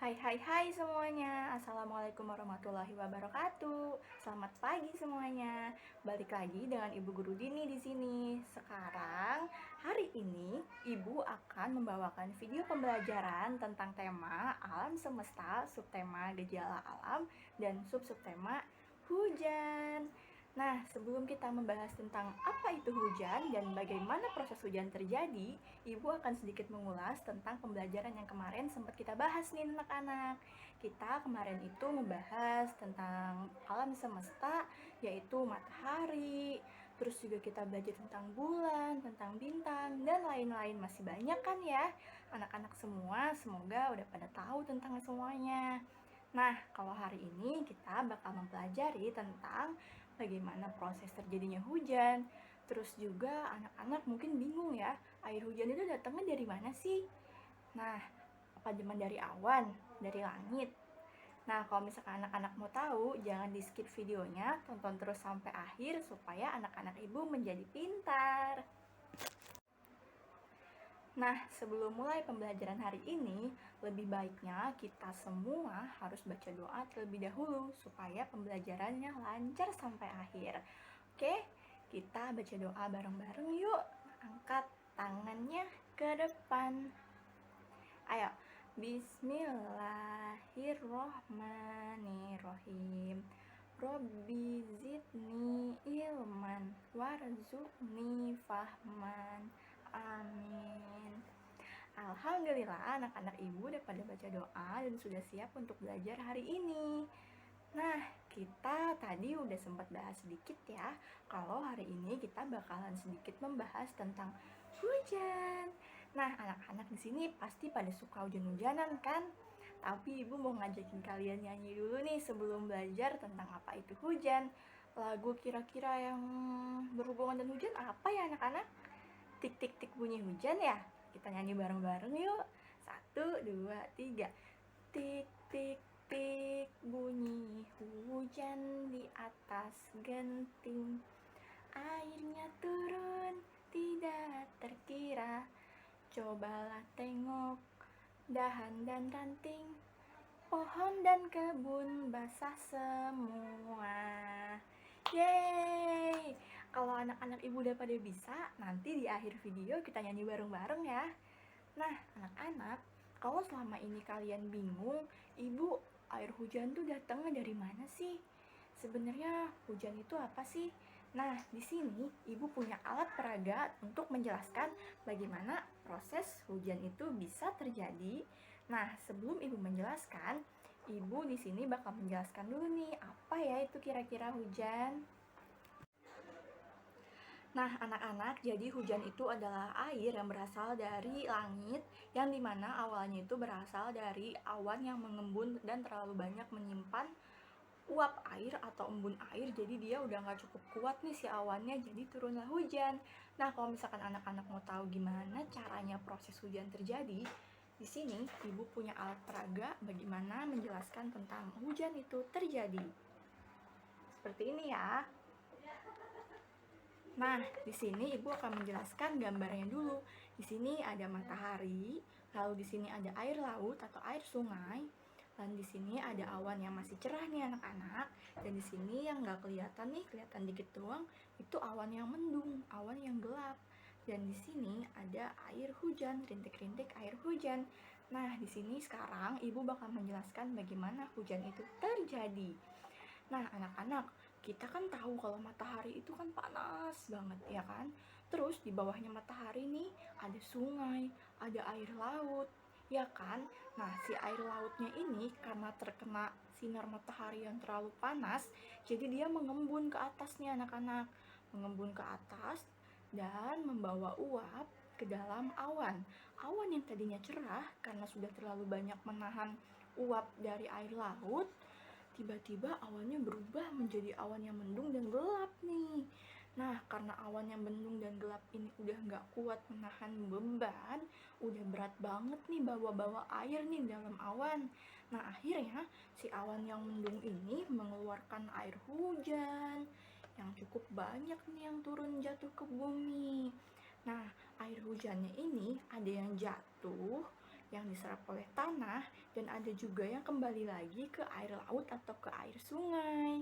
Hai semuanya. Assalamualaikum warahmatullahi wabarakatuh. Selamat pagi semuanya. Balik lagi dengan Ibu Guru Dini di sini. Sekarang hari ini Ibu akan membawakan video pembelajaran tentang tema alam semesta, subtema gejala alam dan subtema hujan. Nah, sebelum kita membahas tentang apa itu hujan dan bagaimana proses hujan terjadi, Ibu akan sedikit mengulas tentang pembelajaran yang kemarin sempat kita bahas nih anak-anak. Kita kemarin itu membahas tentang alam semesta, yaitu matahari, terus juga kita belajar tentang bulan, tentang bintang, dan lain-lain. Masih banyak kan ya anak-anak semua, semoga udah pada tahu tentang semuanya. Nah, kalau hari ini kita bakal mempelajari tentang bagaimana proses terjadinya hujan. Terus juga anak-anak mungkin bingung ya, air hujan itu datangnya dari mana sih? Nah, apa cuma dari awan, dari langit? Nah, kalau misalkan anak-anak mau tahu, jangan di-skip videonya, tonton terus sampai akhir supaya anak-anak ibu menjadi pintar. Nah, sebelum mulai pembelajaran hari ini, lebih baiknya kita semua harus baca doa terlebih dahulu supaya pembelajarannya lancar sampai akhir. Oke, kita baca doa bareng-bareng yuk. Angkat tangannya ke depan. Ayo, Bismillahirrohmanirrohim. Robbi zidni ilman warzuqni fahman. Amin. Alhamdulillah anak-anak ibu udah pada baca doa dan sudah siap untuk belajar hari ini. Nah, kita tadi udah sempat bahas sedikit ya, kalau hari ini kita bakalan sedikit membahas tentang hujan. Nah, anak-anak di sini pasti pada suka hujan-hujanan kan? Tapi ibu mau ngajakin kalian nyanyi dulu nih sebelum belajar tentang apa itu hujan. Lagu kira-kira yang berhubungan dengan hujan apa ya anak-anak? Tik tik tik bunyi hujan ya? Kita nyanyi bareng-bareng yuk. 1, 2, 3. Tik tik tik bunyi hujan di atas genting. Airnya turun tidak terkira. Cobalah tengok dahan dan ranting. Pohon dan kebun basah semua. Yeay! Kalau anak-anak ibu udah pada bisa, nanti di akhir video kita nyanyi bareng-bareng ya. Nah, anak-anak, kalau selama ini kalian bingung, ibu, air hujan tuh datangnya dari mana sih? Sebenarnya hujan itu apa sih? Nah, di sini ibu punya alat peraga untuk menjelaskan bagaimana proses hujan itu bisa terjadi. Nah, sebelum ibu menjelaskan, ibu di sini bakal menjelaskan dulu nih, apa ya itu kira-kira hujan? Nah, anak-anak, jadi hujan itu adalah air yang berasal dari langit, yang dimana awalnya itu berasal dari awan yang mengembun dan terlalu banyak menyimpan uap air atau embun air, jadi dia udah nggak cukup kuat nih si awannya, jadi turunlah hujan. Nah, kalau misalkan anak-anak mau tahu gimana caranya proses hujan terjadi, di sini ibu punya alat peraga bagaimana menjelaskan tentang hujan itu terjadi. Seperti ini ya. Nah, di sini ibu akan menjelaskan gambarnya dulu. Di sini ada matahari, lalu di sini ada air laut atau air sungai, dan di sini ada awan yang masih cerah nih anak-anak. Dan di sini yang nggak kelihatan nih, kelihatan dikit doang, itu awan yang mendung, awan yang gelap. Dan di sini ada air hujan, rintik-rintik air hujan. Nah, di sini sekarang ibu bakal menjelaskan bagaimana hujan itu terjadi. Nah, anak-anak, kita kan tahu kalau matahari itu kan panas banget, ya kan? Terus di bawahnya matahari nih ada sungai, ada air laut, ya kan? Nah, si air lautnya ini karena terkena sinar matahari yang terlalu panas, jadi dia mengembun ke atas nih anak-anak. Mengembun ke atas dan membawa uap ke dalam awan. Awan yang tadinya cerah karena sudah terlalu banyak menahan uap dari air laut, tiba-tiba awannya berubah menjadi awan yang mendung dan gelap nih. Nah, karena awan yang mendung dan gelap ini udah nggak kuat menahan beban, udah berat banget nih bawa-bawa air nih dalam awan. Nah, akhirnya si awan yang mendung ini mengeluarkan air hujan yang cukup banyak nih yang turun jatuh ke bumi. Nah, air hujannya ini ada yang jatuh yang diserap oleh tanah, dan ada juga yang kembali lagi ke air laut atau ke air sungai.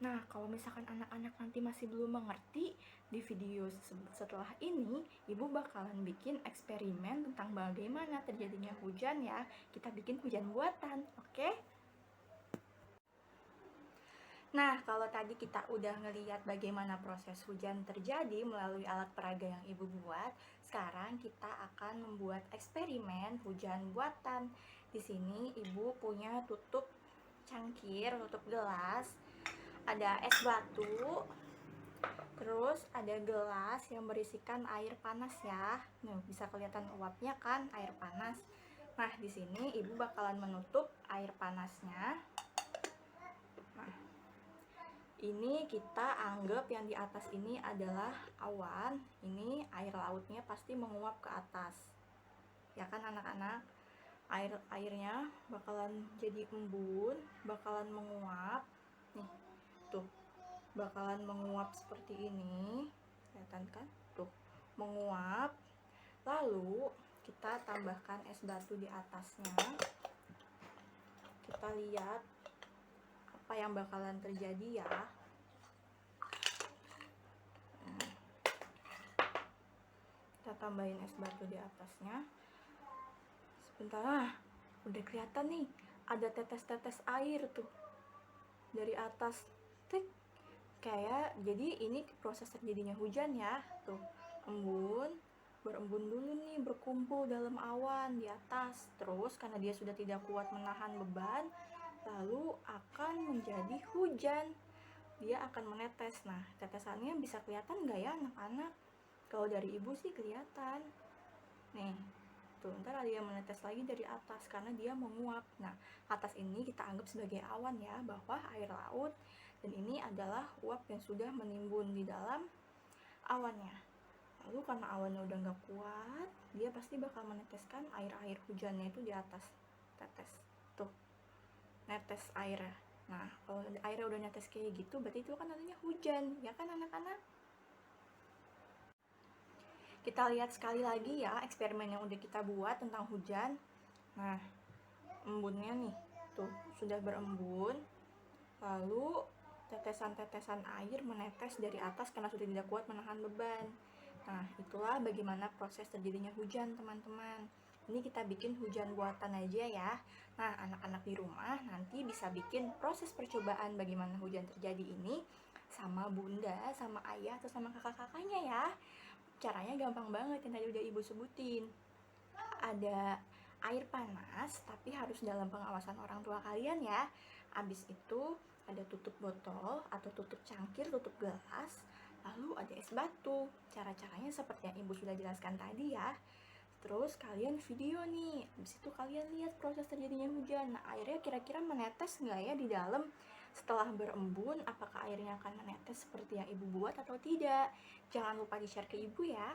Nah, kalau misalkan anak-anak nanti masih belum mengerti, di video setelah ini, Ibu bakalan bikin eksperimen tentang bagaimana terjadinya hujan ya. Kita bikin hujan buatan, oke? Nah, kalau tadi kita udah ngeliat bagaimana proses hujan terjadi melalui alat peraga yang Ibu buat, sekarang kita akan membuat eksperimen hujan buatan. Di sini Ibu punya tutup cangkir, tutup gelas, ada es batu, terus ada gelas yang berisikan air panas ya. Nih, bisa kelihatan uapnya kan, air panas. Nah, di sini Ibu bakalan menutup air panasnya. Nah, ini kita anggap yang di atas ini adalah awan. Ini air lautnya pasti menguap ke atas. Ya kan anak-anak? Airnya bakalan jadi embun, bakalan menguap. Nih, tuh, bakalan menguap seperti ini, kelihatan kan? Tuh, menguap. Lalu kita tambahkan es batu di atasnya. Kita lihat apa yang bakalan terjadi ya. Kita tambahin es batu di atasnya. Sebentar, udah kelihatan nih, ada tetes-tetes air tuh dari atas. Kayak jadi ini proses terjadinya hujan ya. Tuh, berembun dulu nih, berkumpul dalam awan di atas. Terus karena dia sudah tidak kuat menahan beban, lalu akan menjadi hujan. Dia akan menetes. Nah, tetesannya bisa kelihatan nggak ya anak-anak? Kalau dari Ibu sih kelihatan. Nih, tuh, ntar ada yang menetes lagi dari atas karena dia menguap. Nah, atas ini kita anggap sebagai awan ya, bawah air laut. Dan ini adalah uap yang sudah menimbun di dalam awannya. Lalu karena awannya udah nggak kuat, dia pasti bakal meneteskan air-air hujannya itu di atas. Tetes. Tuh, netes airnya. Nah, kalau airnya udah netes kayak gitu, berarti itu kan namanya hujan. Ya kan anak-anak? Kita lihat sekali lagi ya eksperimen yang udah kita buat tentang hujan. Nah, embunnya nih, tuh, sudah berembun. Lalu tetesan-tetesan air menetes dari atas karena sudah tidak kuat menahan beban. Nah, itulah bagaimana proses terjadinya hujan, teman-teman. Ini kita bikin hujan buatan aja ya. Nah, anak-anak di rumah nanti bisa bikin proses percobaan bagaimana hujan terjadi ini sama bunda, sama ayah, atau sama kakak-kakaknya ya. Caranya gampang banget yang tadi udah Ibu sebutin. Ada air panas, tapi harus dalam pengawasan orang tua kalian ya. Abis itu ada tutup botol atau tutup cangkir, tutup gelas, lalu ada es batu. Cara-caranya seperti yang Ibu sudah jelaskan tadi ya. Terus kalian video nih, abis itu kalian lihat proses terjadinya hujan. Nah, airnya kira-kira menetes nggak ya di dalam? Setelah berembun, apakah airnya akan menetes seperti yang Ibu buat atau tidak? Jangan lupa di-share ke Ibu ya.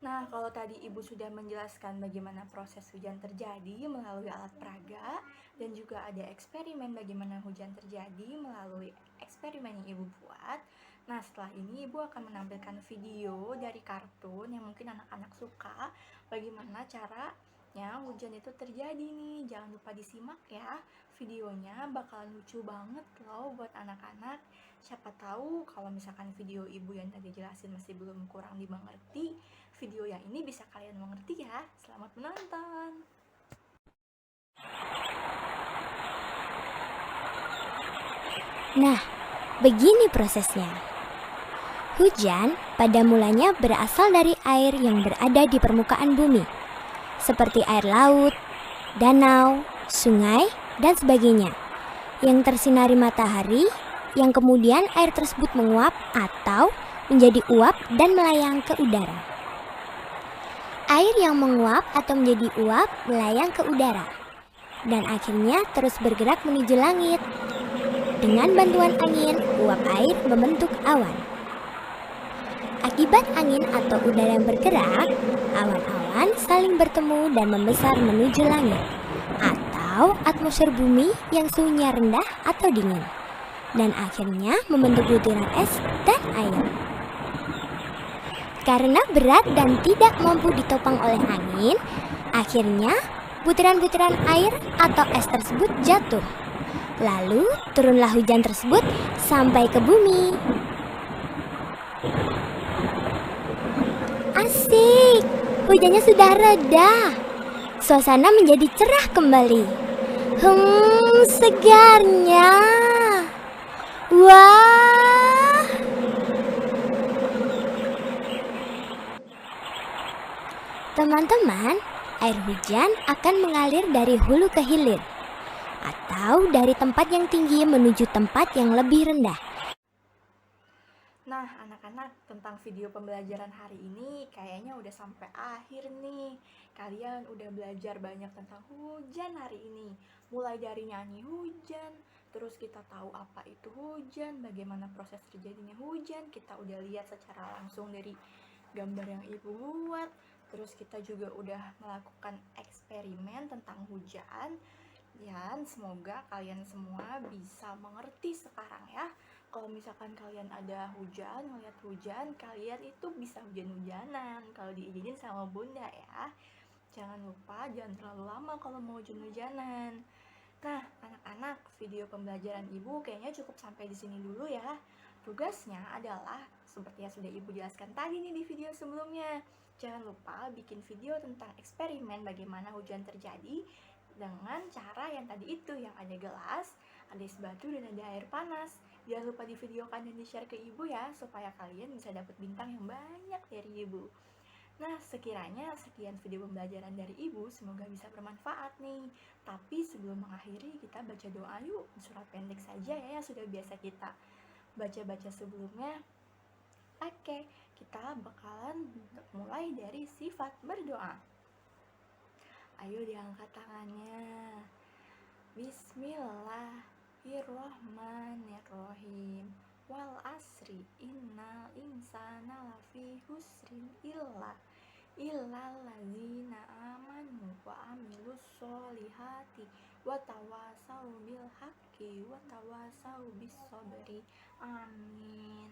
Nah, kalau tadi Ibu sudah menjelaskan bagaimana proses hujan terjadi melalui alat peraga, dan juga ada eksperimen bagaimana hujan terjadi melalui eksperimen yang Ibu buat. Nah, setelah ini Ibu akan menampilkan video dari kartun yang mungkin anak-anak suka, bagaimana caranya hujan itu terjadi nih. Jangan lupa disimak ya, videonya bakalan lucu banget loh buat anak-anak. Siapa tahu kalau misalkan video Ibu yang tadi jelasin masih belum kurang dimengerti, video yang ini bisa kalian mengerti ya. Selamat menonton. Nah, begini prosesnya. Hujan pada mulanya berasal dari air yang berada di permukaan bumi, seperti air laut, danau, sungai, dan sebagainya, yang tersinari matahari, yang kemudian air tersebut menguap atau menjadi uap dan melayang ke udara. Air yang menguap atau menjadi uap melayang ke udara, dan akhirnya terus bergerak menuju langit. Dengan bantuan angin, uap air membentuk awan. Akibat angin atau udara yang bergerak, awan-awan saling bertemu dan membesar menuju langit, atau atmosfer bumi yang suhunya rendah atau dingin, dan akhirnya membentuk butiran es dan air. Karena berat dan tidak mampu ditopang oleh angin, Akhirnya, butiran-butiran air atau es tersebut jatuh. Lalu, turunlah hujan tersebut sampai ke bumi. Asik, hujannya sudah reda. Suasana menjadi cerah kembali. Segarnya. Wah. Teman-teman, air hujan akan mengalir dari hulu ke hilir atau dari tempat yang tinggi menuju tempat yang lebih rendah. Nah, anak-anak, tentang video pembelajaran hari ini kayaknya udah sampai akhir nih. Kalian udah belajar banyak tentang hujan hari ini. Mulai dari nyanyi hujan, terus kita tahu apa itu hujan, bagaimana proses terjadinya hujan, kita udah lihat secara langsung dari gambar yang ibu buat. Terus kita juga udah melakukan eksperimen tentang hujan. Dan semoga kalian semua bisa mengerti sekarang ya. Kalau misalkan kalian ada hujan, ngeliat hujan, kalian itu bisa hujan-hujanan kalau diizinin sama bunda ya. Jangan lupa jangan terlalu lama kalau mau hujan-hujanan. Nah, anak-anak, video pembelajaran ibu kayaknya cukup sampai di sini dulu ya. Tugasnya adalah seperti yang sudah ibu jelaskan tadi nih di video sebelumnya. Jangan lupa bikin video tentang eksperimen bagaimana hujan terjadi dengan cara yang tadi itu, yang ada gelas, ada es batu, dan ada air panas. Jangan lupa divideokan dan di-share ke ibu ya, supaya kalian bisa dapat bintang yang banyak dari ibu. Nah, sekiranya sekian video pembelajaran dari ibu, semoga bisa bermanfaat nih. Tapi sebelum mengakhiri, kita baca doa yuk. Surat pendek saja ya, yang sudah biasa kita baca-baca sebelumnya. Oke, kita bakalan mulai dari sifat berdoa. Ayo diangkat tangannya. Bismillahirrohmanirrohim. Wal asri innal insana lafi husrin illal ladzina amanu wa amilus solihati wa tawasau bil haqqi wa tawasau bis sabri. Amin.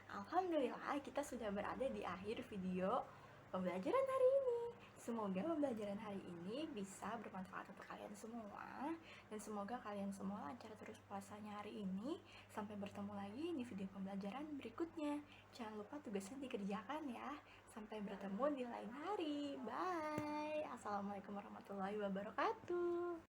Alhamdulillah, kita sudah berada di akhir video pembelajaran hari ini. Semoga pembelajaran hari ini bisa bermanfaat untuk kalian semua. Dan semoga kalian semua lancar terus puasanya hari ini. Sampai bertemu lagi di video pembelajaran berikutnya. Jangan lupa tugasnya dikerjakan ya. Sampai bertemu di lain hari. Bye. Assalamualaikum warahmatullahi wabarakatuh.